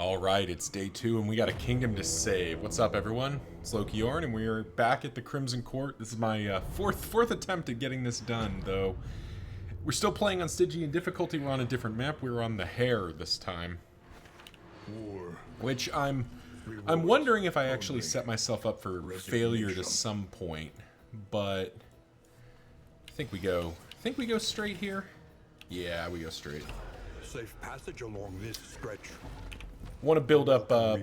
Alright, it's day 2 and we got a kingdom to save. What's up, everyone? It's Lokiorn and we are back at the Crimson Court. This is my fourth attempt at getting this done, though. We're still playing on Stygian difficulty. We're on a different map. We're on the Hare this time. Which I'm wondering if I actually set myself up for failure to some point. But I think we go straight here. Yeah, we go straight. Safe passage along this stretch. Want to build up our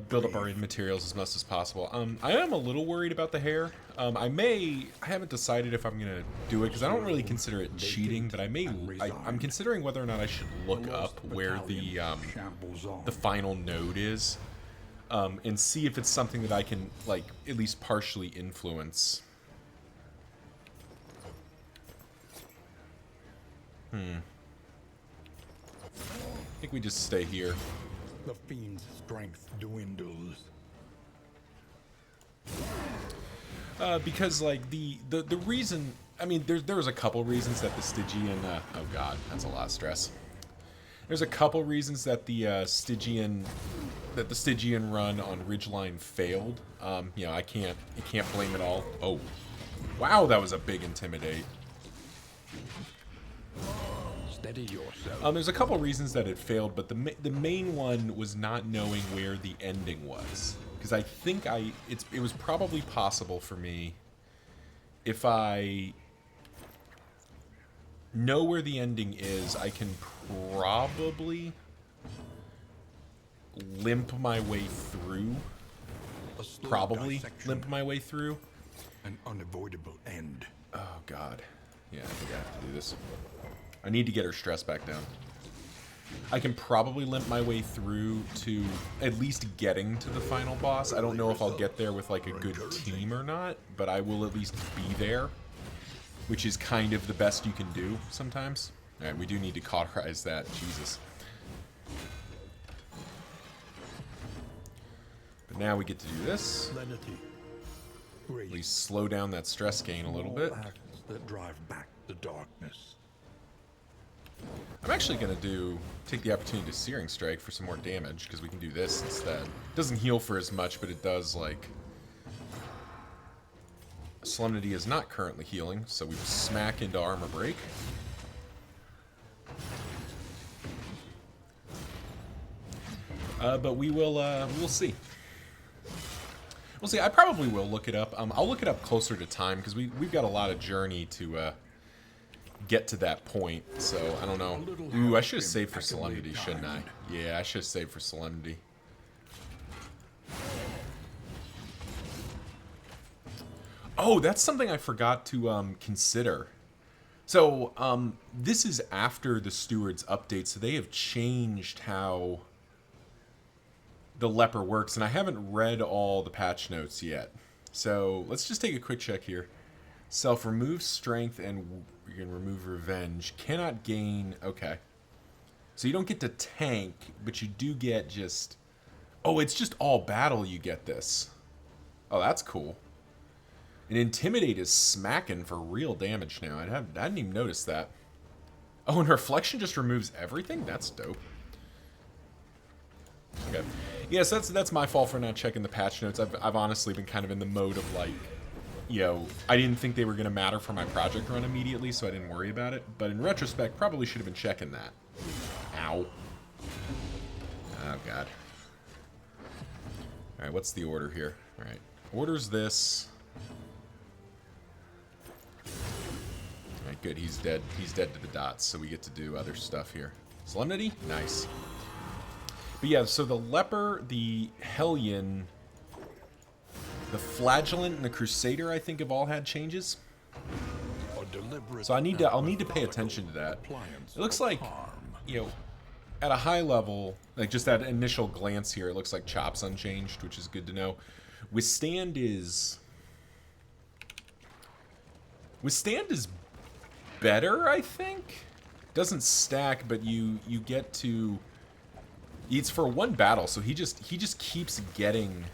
materials as much as possible. I am a little worried about the Hare. I haven't decided if I'm gonna do it because I don't really consider it cheating, but I'm considering whether or not I should look up where the final node is, and see if it's something that I can like at least partially influence. I think we just stay here. The fiend's strength dwindles. Because like the reason, I mean, there was a couple reasons that the Stygian, oh god, that's a lot of stress. There's a couple reasons that the Stygian run on Ridgeline failed. You know, I can't blame it all. Oh, wow, that was a big intimidate. Steady yourself. There's a couple reasons that it failed, but the main one was not knowing where the ending was. Because I think it was probably possible for me, if I know where the ending is, I can probably limp my way through. Limp my way through. An unavoidable end. Oh god. Yeah, I think I have to do this. I need to get her stress back down. I can probably limp my way through to at least getting to the final boss. I don't know if I'll get there with like a good team or not, but I will at least be there, which is kind of the best you can do sometimes. Alright, we do need to cauterize that. Jesus. But now we get to do this. At least slow down that stress gain a little bit. That drive back the darkness. I'm actually going to take the opportunity to Searing Strike for some more damage, because we can do this instead. It doesn't heal for as much, but it does, like... Solemnity is not currently healing, so we smack into Armor Break. But we'll see. We'll see. I probably will look it up. I'll look it up closer to time, because we've got a lot of journey to... get to that point, so I don't know. Ooh, I should have saved for Solemnity, shouldn't I? Yeah, I should have saved for Solemnity. Oh, that's something I forgot to consider. So, this is after the Steward's update, so they have changed how the Leper works, and I haven't read all the patch notes yet. So, let's just take a quick check here. Self-remove strength and you can remove revenge. Cannot gain... Okay. So you don't get to tank, but you do get just... Oh, it's just all battle you get this. Oh, that's cool. And Intimidate is smacking for real damage now. I hadn't even noticed that. Oh, and Reflection just removes everything? That's dope. Okay. Yes, that's my fault for not checking the patch notes. I've honestly been kind of in the mode of like... You know, I didn't think they were going to matter for my project run immediately, so I didn't worry about it. But in retrospect, probably should have been checking that. Ow. Oh, God. Alright, what's the order here? Alright. Order's this. Alright, good. He's dead. He's dead to the dots, so we get to do other stuff here. Solemnity? Nice. But yeah, so the Leper, the Hellion... The Flagellant and the Crusader, I think, have all had changes. So I'll need to pay attention to that. It looks like, you know, at a high level, like just that initial glance here, it looks like Chop's unchanged, which is good to know. Withstand is better, I think. Doesn't stack, but you get to... It's for one battle, so he just keeps getting...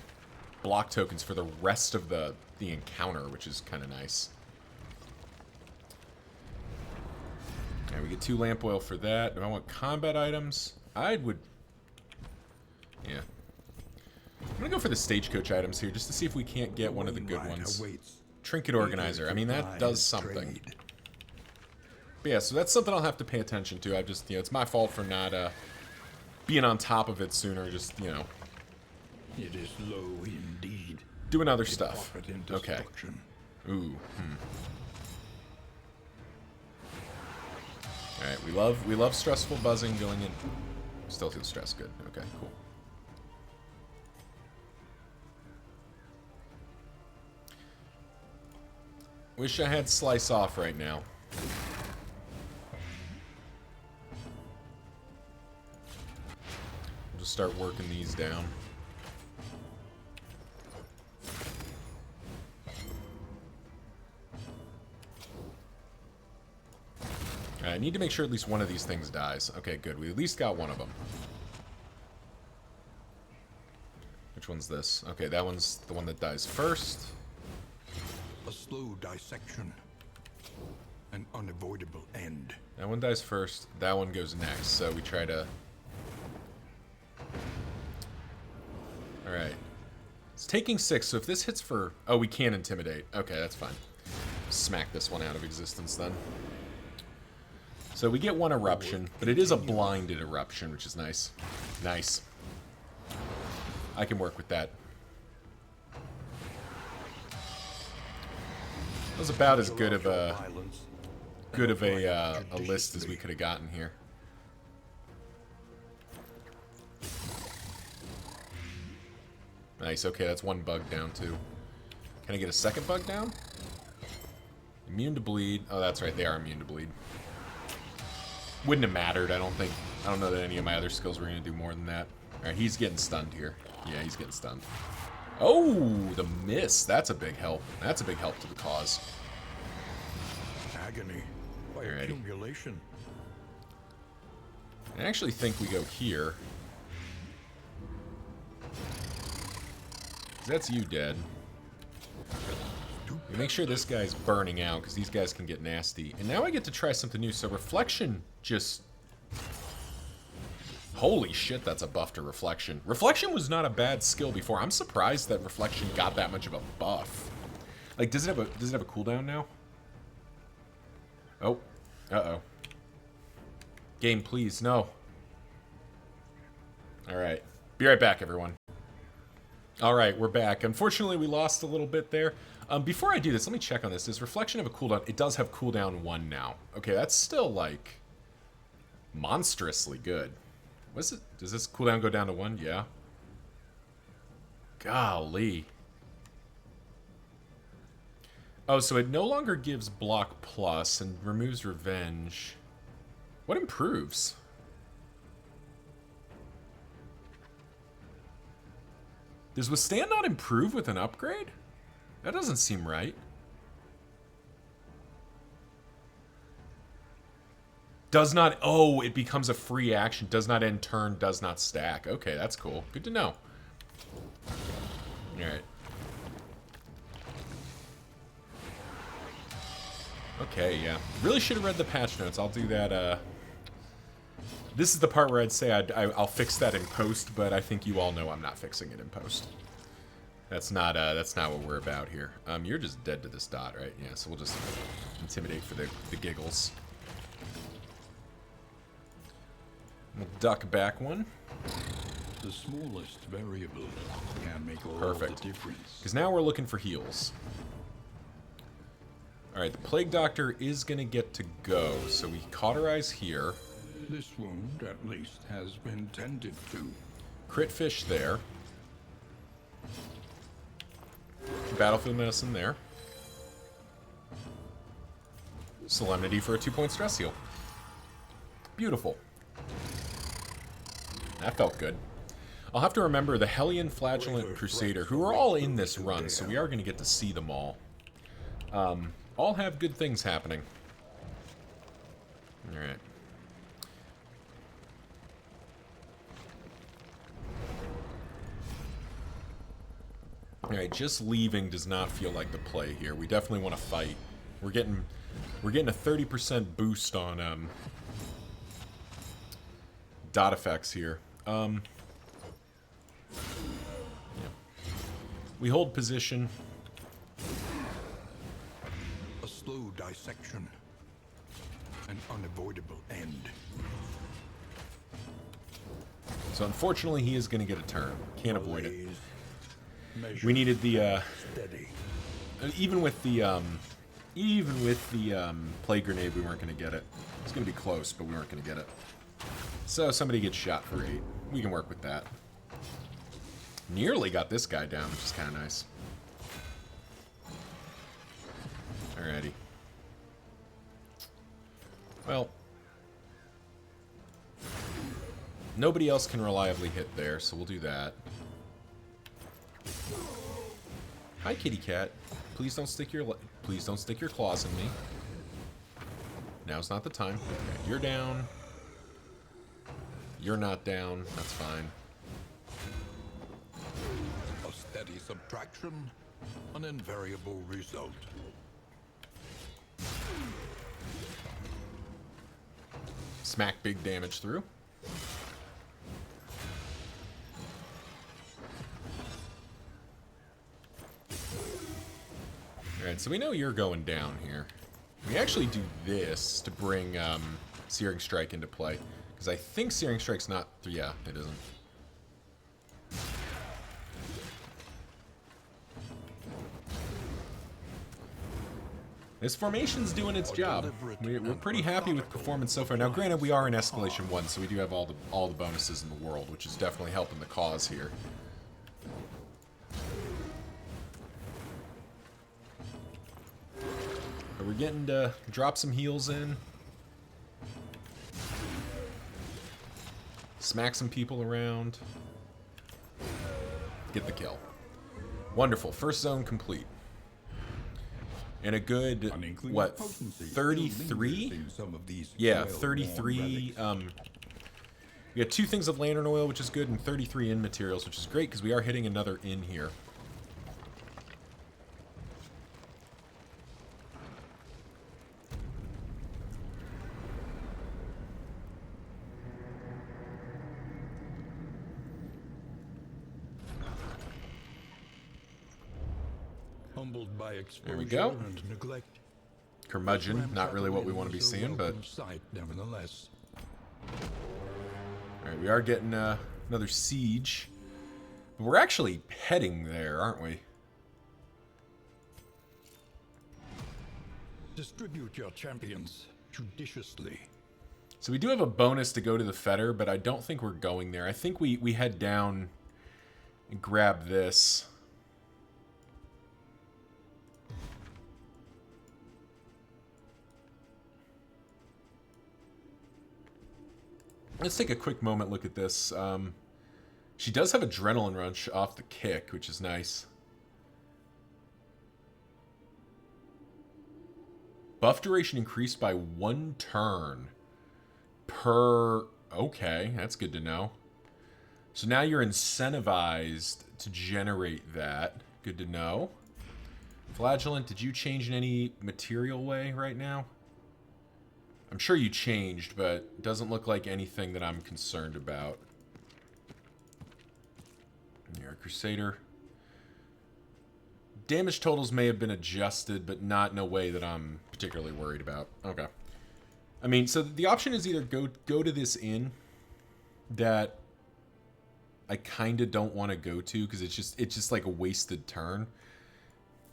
block tokens for the rest of the encounter, which is kind of nice. Alright, we get 2 lamp oil for that. Do I want combat items? Yeah. I'm gonna go for the stagecoach items here, just to see if we can't get one of the good ones. Trinket organizer. I mean, that does something. But yeah, so that's something I'll have to pay attention to. I just, it's my fault for not being on top of it sooner. Just, It is low indeed. doing other stuff. Okay. Ooh. All right, we love stressful buzzing going in. Still feel stressed. Good. Okay, cool. Wish I had slice off right now. We'll just start working these down. I need to make sure at least one of these things dies. Okay, good. We at least got one of them. Which one's this? Okay, that one's the one that dies first. A slow dissection. An unavoidable end. That one dies first. That one goes next. So we try to... Alright. It's taking 6, so if this hits for... Oh, we can't intimidate. Okay, that's fine. Smack this one out of existence then. So we get one eruption, but it is a blinded eruption, which is nice. Nice. I can work with that. That was about as good of a list as we could have gotten here. Nice. Okay, that's one bug down too. Can I get a second bug down? Immune to bleed. Oh, that's right. They are immune to bleed. Wouldn't have mattered, I don't think. I don't know that any of my other skills were going to do more than that. Alright, he's getting stunned here. Yeah, he's getting stunned. Oh, the miss. That's a big help. That's a big help to the cause. Agony by accumulation. I actually think we go here. 'Cause that's you dead. We make sure this guy's burning out, because these guys can get nasty. And now I get to try something new. So Reflection just... Holy shit, that's a buff to Reflection. Reflection was not a bad skill before. I'm surprised that Reflection got that much of a buff. Like, does it have a cooldown now? Oh. Uh-oh. Game, please, no. Alright. Be right back, everyone. Alright, we're back. Unfortunately, we lost a little bit there. Before I do this, let me check on this. Does Reflection have a cooldown? It does have cooldown 1 now. Okay, that's still, like, monstrously good. What's it? Does this cooldown go down to 1? Yeah. Golly. Oh, so it no longer gives block plus and removes revenge. What improves? Does withstand not improve with an upgrade? That doesn't seem right. Does not... Oh, it becomes a free action. Does not end turn, does not stack. Okay, that's cool. Good to know. Alright. Okay, yeah. Really should have read the patch notes. I'll do that, This is the part where I'd say I'll fix that in post, but I think you all know I'm not fixing it in post. That's not what we're about here. You're just dead to this dot, right? Yeah, so we'll just intimidate for the giggles. We'll duck back one. The smallest variable can make all Perfect. the difference. Because now we're looking for heals. Alright, the Plague Doctor is going to get to go, so we cauterize here. This wound, at least, has been tended to. Crit Fish there. Battlefield Medicine there. Solemnity for a 2-point stress heal. Beautiful. That felt good. I'll have to remember the Hellion, Flagellant, and Crusader, who are all in this run, so we are going to get to see them all. All have good things happening. Alright. Alright, just leaving does not feel like the play here. We definitely want to fight. We're getting a 30% boost on dot effects here. Yeah. We hold position. A slow dissection. An unavoidable end. So unfortunately, he is going to get a turn. Can't avoid it. Measure. We needed the Steady. even with the plague grenade, we weren't going to get it. It's going to be close, but we weren't going to get it. So somebody gets shot for 8. We can work with that. Nearly got this guy down, which is kind of nice. Alrighty. Well, nobody else can reliably hit there, so we'll do that. Hi, kitty cat. Please don't stick your claws in me. Now's not the time. Okay, you're down. You're not down. That's fine. A steady subtraction, an invariable result. Smack big damage through. Alright, so we know you're going down here. We actually do this to bring Searing Strike into play. Because I think Searing Strike's not... Yeah, it isn't. This formation's doing its job. We're pretty happy with performance so far. Now, granted, we are in Escalation 1, so we do have all the bonuses in the world, which is definitely helping the cause here. But we're getting to drop some heals in. Smack some people around. Get the kill. Wonderful. First zone complete. And a good, what, 33? Yeah, 33. We got 2 things of lantern oil, which is good, and 33 in materials, which is great, because we are hitting another in here. Humbled by exposure There we go. and neglect. Curmudgeon, not really what we want to be seeing, but... Sight, nevertheless. Alright, we are getting another siege. But we're actually heading there, aren't we? Distribute your champions judiciously. So we do have a bonus to go to the Fetter, but I don't think we're going there. I think we head down and grab this. Let's take a quick moment look at this. She does have Adrenaline Rush off the kick, which is nice. Buff duration increased by 1 turn per... Okay, that's good to know. So now you're incentivized to generate that. Good to know. Flagellant, did you change in any material way right now? I'm sure you changed, but it doesn't look like anything that I'm concerned about. You're a Crusader. Damage totals may have been adjusted, but not in a way that I'm particularly worried about. Okay. I mean, so the option is either go to this inn that I kind of don't want to go to because it's just like a wasted turn.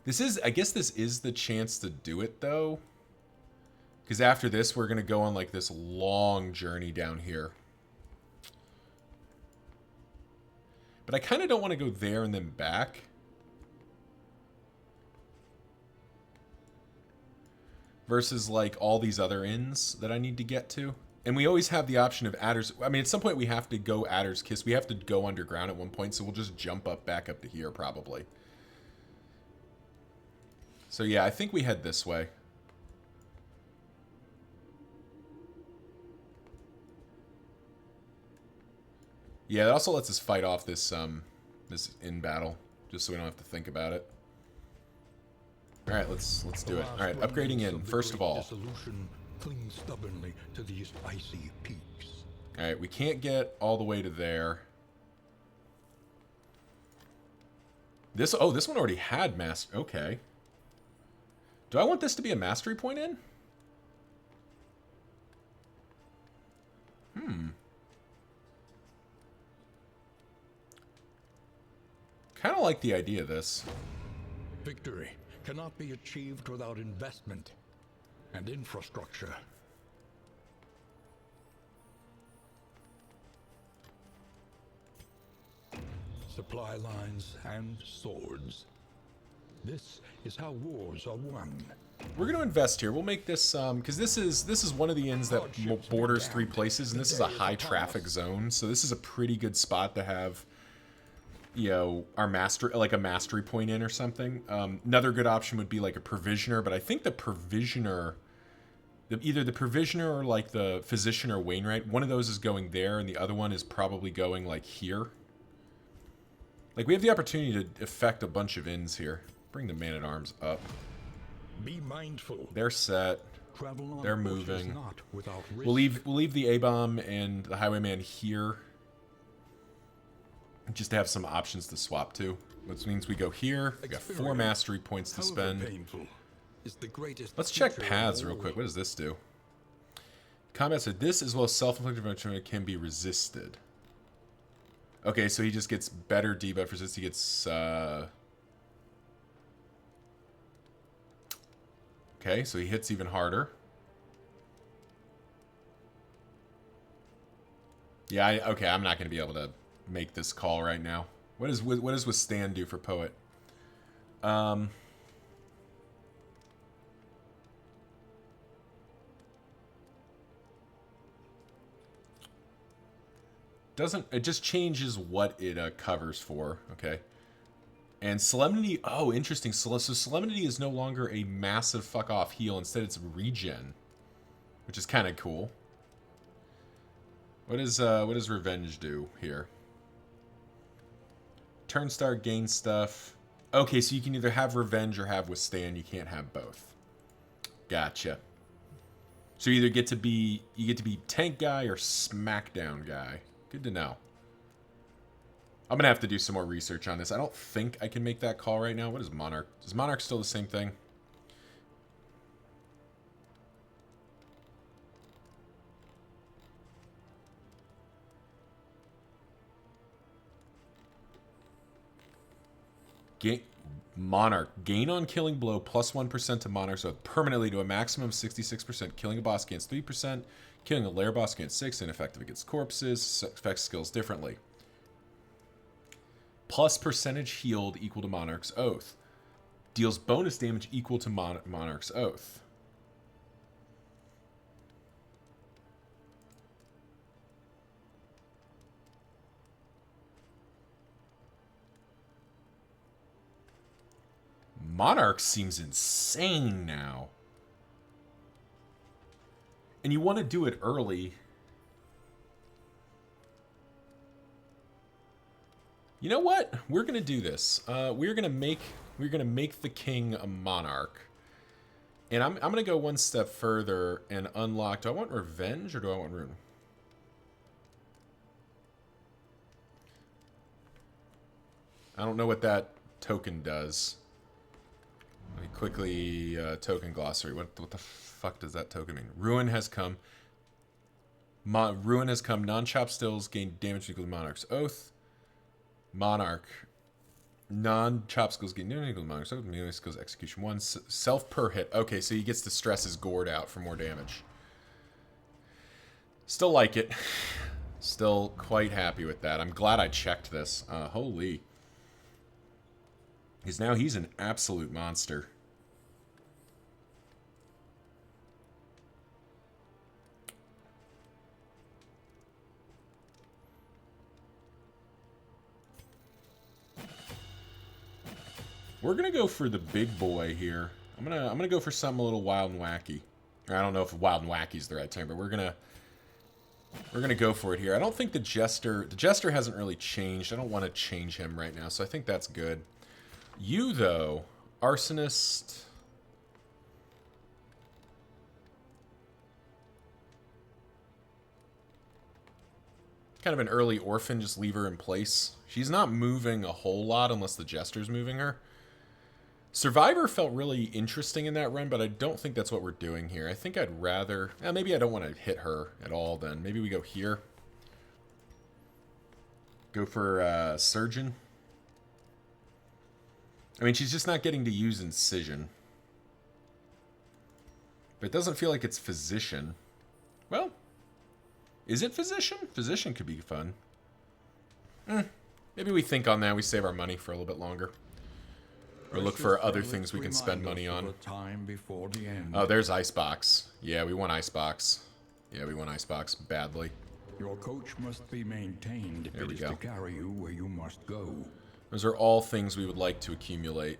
I guess this is the chance to do it though. Because after this, we're going to go on, like, this long journey down here. But I kind of don't want to go there and then back. Versus, like, all these other inns that I need to get to. And we always have the option of Adder's... I mean, at some point we have to go Adder's Kiss. We have to go underground at one point, so we'll just jump back up to here, probably. So, yeah, I think we head this way. Yeah, it also lets us fight off this this in battle, just so we don't have to think about it. All right, let's do it. All right, upgrading in first of all. Cling stubbornly to these icy peaks. All right, we can't get all the way to there. This one already had master. Okay. Do I want this to be a mastery point in? Kind of like the idea of this. Victory cannot be achieved without investment and infrastructure. Supply lines and swords. This is how wars are won. We're going to invest here. We'll make this because this is one of the inns that borders 3 places, and this is a high traffic zone. So this is a pretty good spot to have, you know, our a mastery point in or something. Another good option would be like a provisioner, but I think the provisioner, either the provisioner or like the physician or Wainwright, one of those is going there, and the other one is probably going like here. Like we have the opportunity to affect a bunch of inns here. Bring the man-at-arms up. Be mindful. They're set. Travel on They're horses moving. not without risk. We'll leave the A-bomb and the highwayman here, just to have some options to swap to. Which means we go here. We got 4 mastery points to spend. Painful is the greatest. Let's check feature of paths all. real quick. What does this do? Combat said this as well as self-inflicted punishment can be resisted. Okay, so he just gets better debuff resist. He gets okay, so he hits even harder. Yeah, okay, I'm not going to be able to make this call right now. What does withstand do for Poet? It just changes what it covers for, okay? And Solemnity, oh, interesting. So Solemnity is no longer a massive fuck off heal. Instead, it's regen, which is kind of cool. What does Revenge do here? Turn start, gain stuff. Okay, so you can either have Revenge or have Withstand. You can't have both. Gotcha. So you either get to be tank guy or smackdown guy. Good to know. I'm gonna have to do some more research on this. I don't think I can make that call right now. What is Monarch? Is Monarch still the same thing? Monarch. Gain on killing blow plus 1% to Monarch, so permanently to a maximum of 66%. Killing a boss against 3%. Killing a lair boss against 6%. Ineffective against corpses. Affects skills differently. Plus percentage healed equal to Monarch's Oath. Deals bonus damage equal to Monarch's Oath. Monarch seems insane now. And you want to do it early. You know what? We're gonna do this. We're gonna make the king a monarch, and I'm gonna go one step further and unlock. Do I want Revenge or do I want Rune? I don't know what that token does. Let me quickly token glossary. What the fuck does that token mean? Ruin has come. Ruin has come. Non-chop stills gain damage equal to Monarch's Oath. Monarch. Non-chop skills gain damage equal to Monarch's Oath. Melee skills execution 1. Self per hit. Okay, so he gets to stress his gourd out for more damage. Still like it. Still quite happy with that. I'm glad I checked this. Holy. Because now he's an absolute monster. We're gonna go for the big boy here. I'm gonna go for something a little wild and wacky. Or I don't know if wild and wacky is the right term, but we're gonna go for it here. I don't think the Jester hasn't really changed. I don't want to change him right now, so I think that's good. You, though, Arsonist. Kind of an early orphan, just leave her in place. She's not moving a whole lot unless the Jester's moving her. Survivor felt really interesting in that run, but I don't think that's what we're doing here. I think I'd rather... maybe I don't want to hit her at all then. Maybe we go here. Go for Surgeon. I mean, she's just not getting to use Incision. But it doesn't feel like it's Physician. Well, is it Physician? Physician could be fun. Maybe we think on that. We save our money for a little bit longer. Or look for other things we can spend money on. Oh, there's Icebox. Yeah, we want Icebox. Yeah, we want Icebox badly. Your coach must be maintained if There it we is go. to carry you where you must go. Those are all things we would like to accumulate.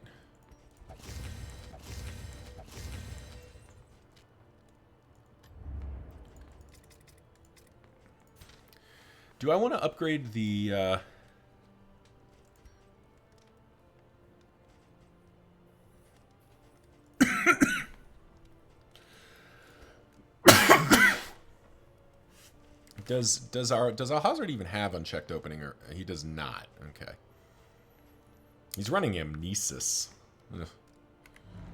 Do I want to upgrade the... Does our Hazard even have unchecked opening, or he does not? Okay. He's running Amnesis. Ugh.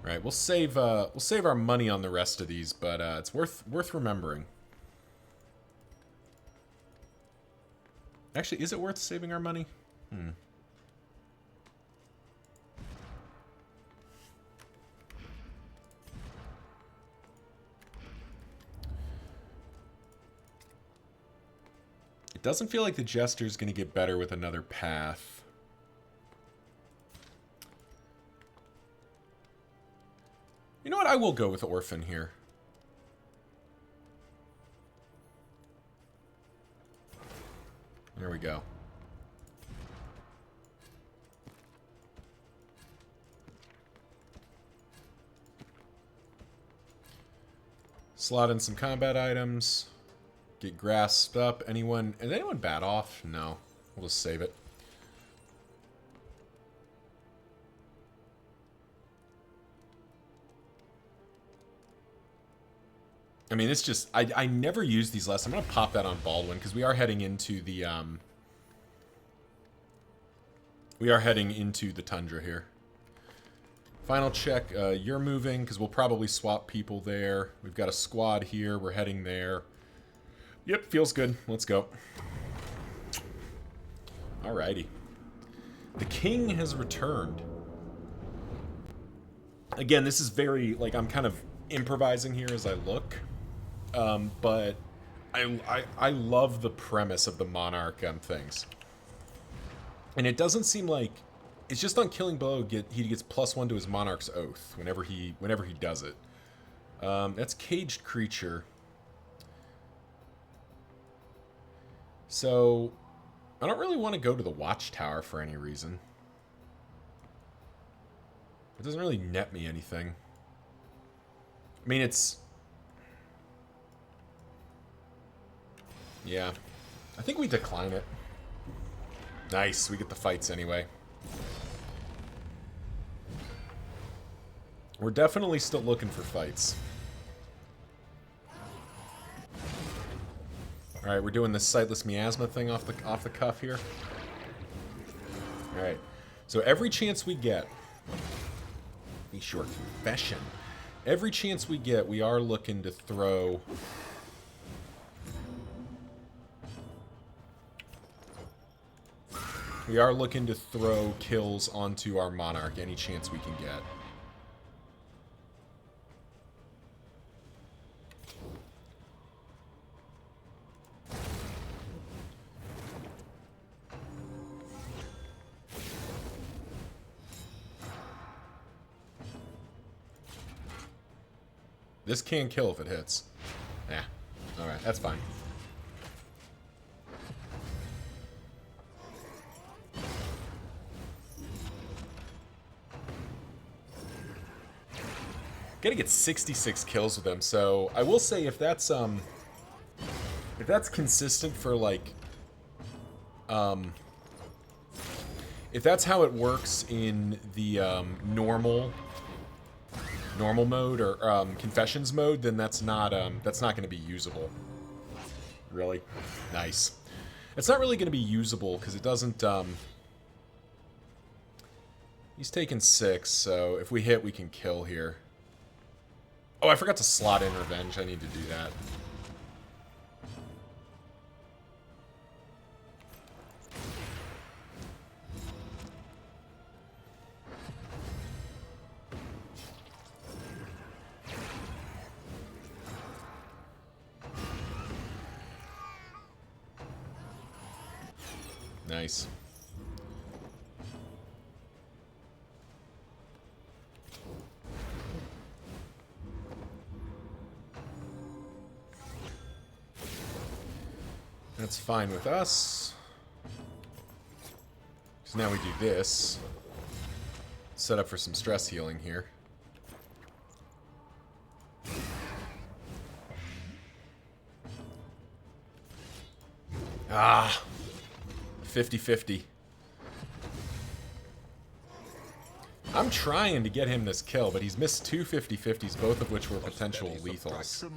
Right, we'll save our money on the rest of these, but it's worth remembering. Actually, is it worth saving our money? It doesn't feel like the Jester's going to get better with another path. You know what? I will go with Orphan here. There we go. Slot in some combat items. Get grasped up. Anyone... Is anyone bat off? No. We'll just save it. I mean, it's just... I never used these last. I'm going to pop that on Baldwin, because we are heading into the... We are heading into the Tundra here. Final check. You're moving, because we'll probably swap people there. We've got a squad here. We're heading there. Yep, feels good. Let's go. Alrighty. The king has returned. Again, this is very, like, I'm kind of improvising here as I look. But I love the premise of the Monarch things. And it doesn't seem like... It's just on Killing Blow, he gets +1 to his Monarch's Oath whenever he does it. That's Caged Creature. So, I don't really want to go to the Watchtower for any reason. It doesn't really net me anything. I mean, it's... Yeah. I think we decline it. Nice, we get the fights anyway. We're definitely still looking for fights. Alright, we're doing this Sightless Miasma thing off the cuff here. Alright. So every chance we get... Be short confession. Every chance we get, we are looking to throw... We are looking to throw kills onto our Monarch any chance we can get. This can kill if it hits. Yeah. Alright, that's fine. Gonna get 66 kills with them, so I will say if that's consistent for like if that's how it works in the normal mode or confessions mode, then that's not going to be usable. Really nice. It's not really going to be usable because it doesn't He's taking 6, so if we hit, we can kill here. Oh, I forgot to slot in Revenge. I need to do that. Nice. That's fine with us. So now we do this. Set up for some stress healing here. Ah! 50-50. I'm trying to get him this kill, but he's missed two 50-50s, both of which were potential lethals.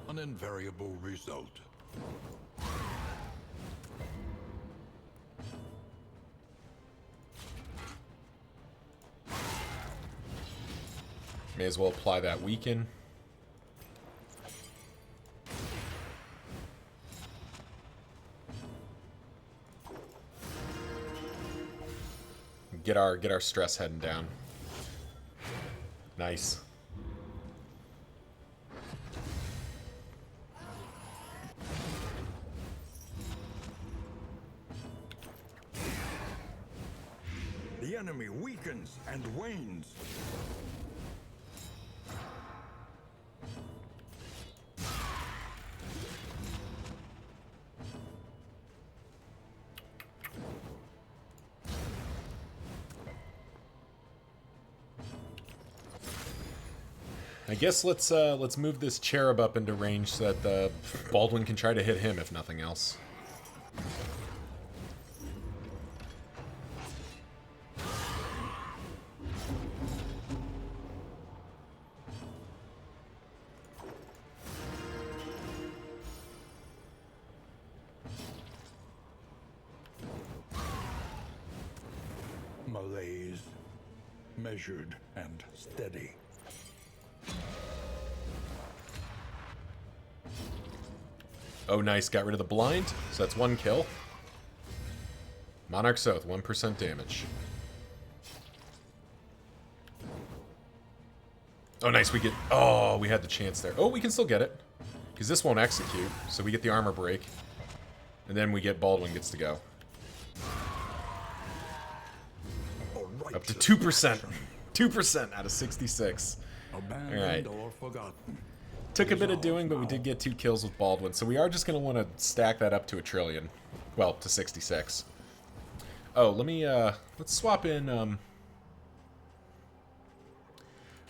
An invariable result. May as well apply that weaken. Get our stress heading down. Nice. The enemy weakens and wanes. I guess let's move this cherub up into range so that Baldwin can try to hit him, if nothing else. Malaise, measured and steady. Oh, nice. Got rid of the blind. So that's one kill. Monarch's Oath, 1% damage. Oh, nice. We get... Oh, we had the chance there. Oh, we can still get it. Because this won't execute. So we get the armor break. And then we get Baldwin gets to go. Up to 2%. 2% out of 66. Alright. Took a bit of doing, but we did get 2 kills with Baldwin. So we are just going to want to stack that up to 1 trillion. Well, to 66. Oh, let me, let's swap in,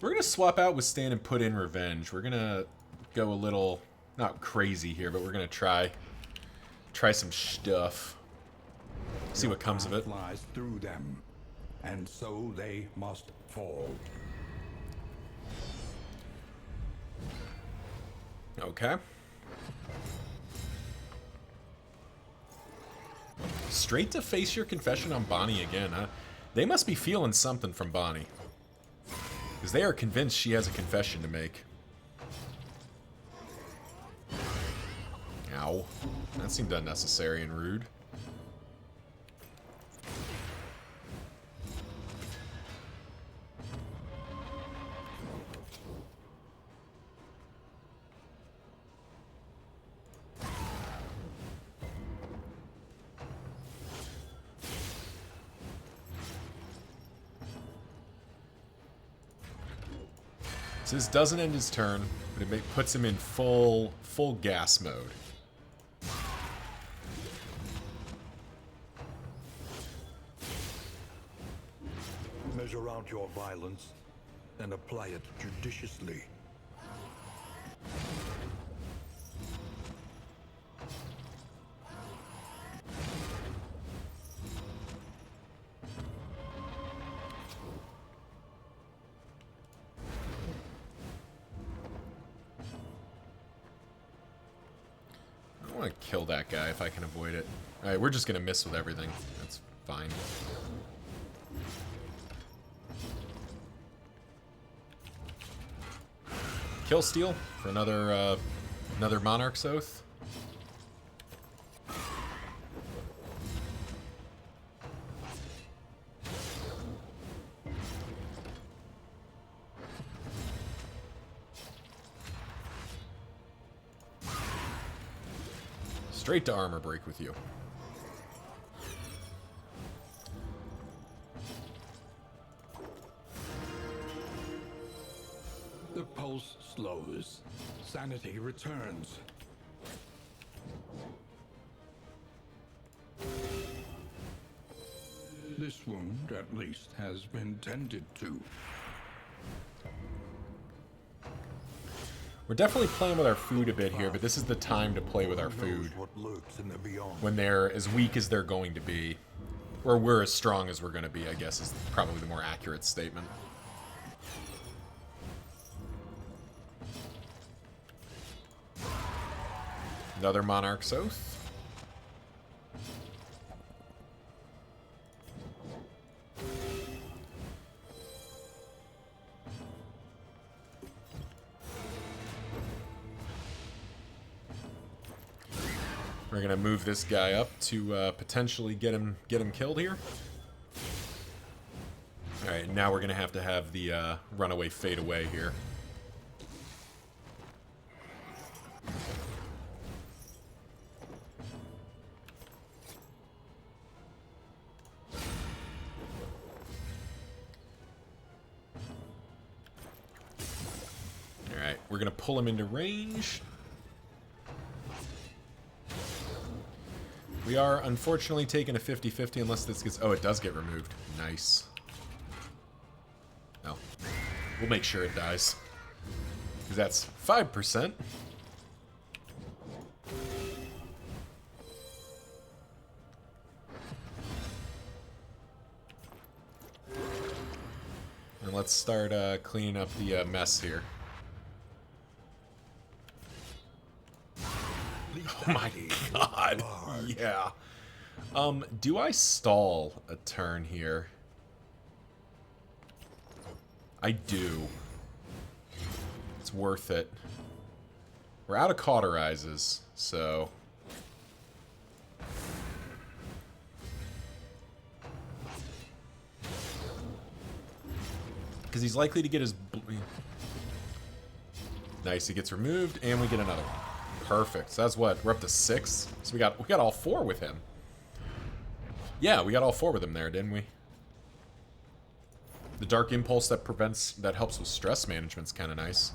we're going to swap out Withstand and put in Revenge. We're going to go a little, not crazy here, but we're going to try some stuff. See what comes of it. Flies through them, and so they must fall. Okay. Straight to face your confession on Bonnie again, huh? They must be feeling something from Bonnie. Because they are convinced she has a confession to make. Ow. That seemed unnecessary and rude. So this doesn't end his turn, but it puts him in full gas mode. Measure out your violence and apply it judiciously. I want to kill that guy if I can avoid it. Alright, we're just going to miss with everything. That's fine. Kill steal for another Monarch's Oath. Straight to armor break with you. The pulse slows. Sanity returns. This wound, at least, has been tended to. We're definitely playing with our food a bit here, but this is the time to play with our food. When they're as weak as they're going to be. Or we're as strong as we're going to be, I guess, is probably the more accurate statement. Another Monarch's Oath. We're gonna move this guy up to potentially get him killed here. All right, now we're gonna have the runaway fade away here. All right, we're gonna pull him into range. We are unfortunately taking a 50-50 unless this gets... Oh, it does get removed. Nice. No. We'll make sure it dies. Because that's 5%. And let's start cleaning up the mess here. Oh my god. Yeah. Do I stall a turn here? I do. It's worth it. We're out of cauterizes, so... Because he's likely to get his... Nice, he gets removed, and we get another one. Perfect. So that's what? We're up to 6? So we got all 4 with him. Yeah, we got all 4 with him there, didn't we? The Dark Impulse that helps with stress management's kind of nice.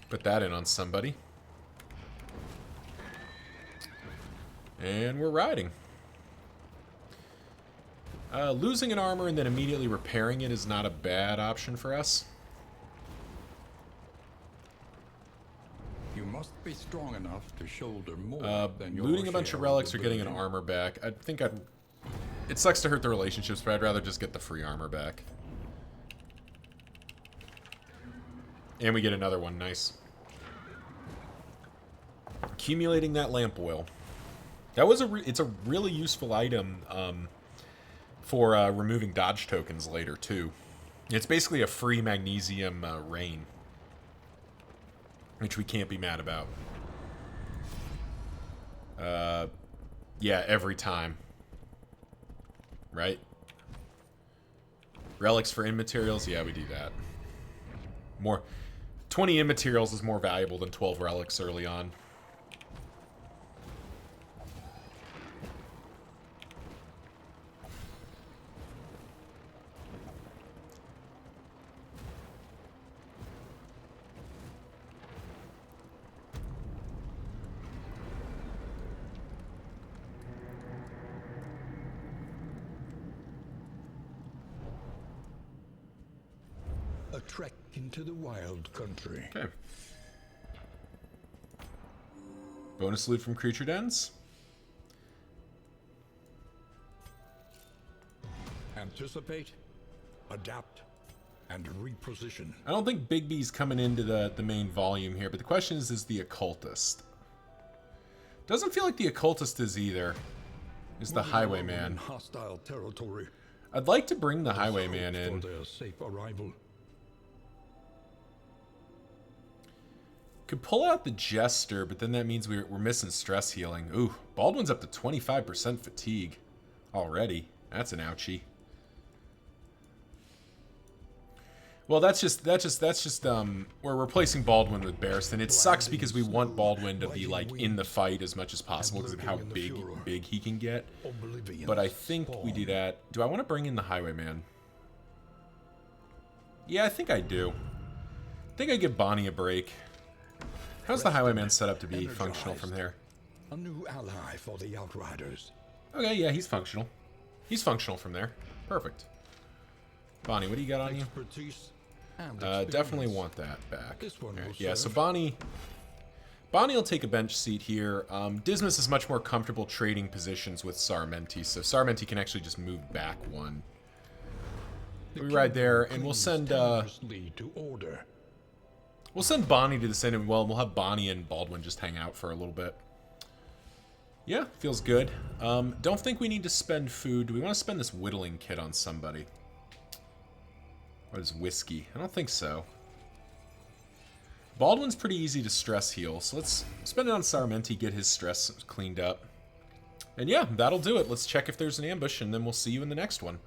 Put that in on somebody. And we're riding. Losing an armor and then immediately repairing it is not a bad option for us. You must be strong enough to shoulder more than your Looting a bunch of relics or getting an armor back. I think I'd... It sucks to hurt the relationships, but I'd rather just get the free armor back. And we get another one. Nice. Accumulating that lamp oil. That was it's a really useful item for removing dodge tokens later, too. It's basically a free magnesium rain. Which we can't be mad about. Yeah, every time. Right? Relics for immaterials? Yeah, we do that. 20 immaterials is more valuable than 12 relics early on. A trek into the wild country. Okay. Bonus loot from creature dens. Anticipate, adapt, and reposition. I don't think Big B's coming into the main volume here, but the question is the occultist? Doesn't feel like the occultist is either. Is the highwayman. Hostile territory. I'd like to bring the highwayman in. For their safe arrival. Could pull out the Jester, but then that means we're missing stress healing. Ooh, Baldwin's up to 25% fatigue already. That's an ouchie. Well, that's just we're replacing Baldwin with Barristan. It sucks because we want Baldwin to be like in the fight as much as possible because of how big he can get. But I think we do that. Do I want to bring in the Highwayman? Yeah, I think I do. I think I give Bonnie a break. How's the Highwayman set up to be functional from there? A new ally for the Outriders. Okay, yeah, he's functional. He's functional from there. Perfect. Bonnie, what do you got on you? Definitely want that back. Okay, yeah, so Bonnie will take a bench seat here. Dismas is much more comfortable trading positions with Sarmenti, so Sarmenti can actually just move back one. We ride there, and we'll send Bonnie to this end, and well, we'll have Bonnie and Baldwin just hang out for a little bit. Yeah, feels good. Don't think we need to spend food. Do we want to spend this whittling kit on somebody? Or is whiskey? I don't think so. Baldwin's pretty easy to stress heal, so let's spend it on Sarmenti, get his stress cleaned up. And yeah, that'll do it. Let's check if there's an ambush, and then we'll see you in the next one.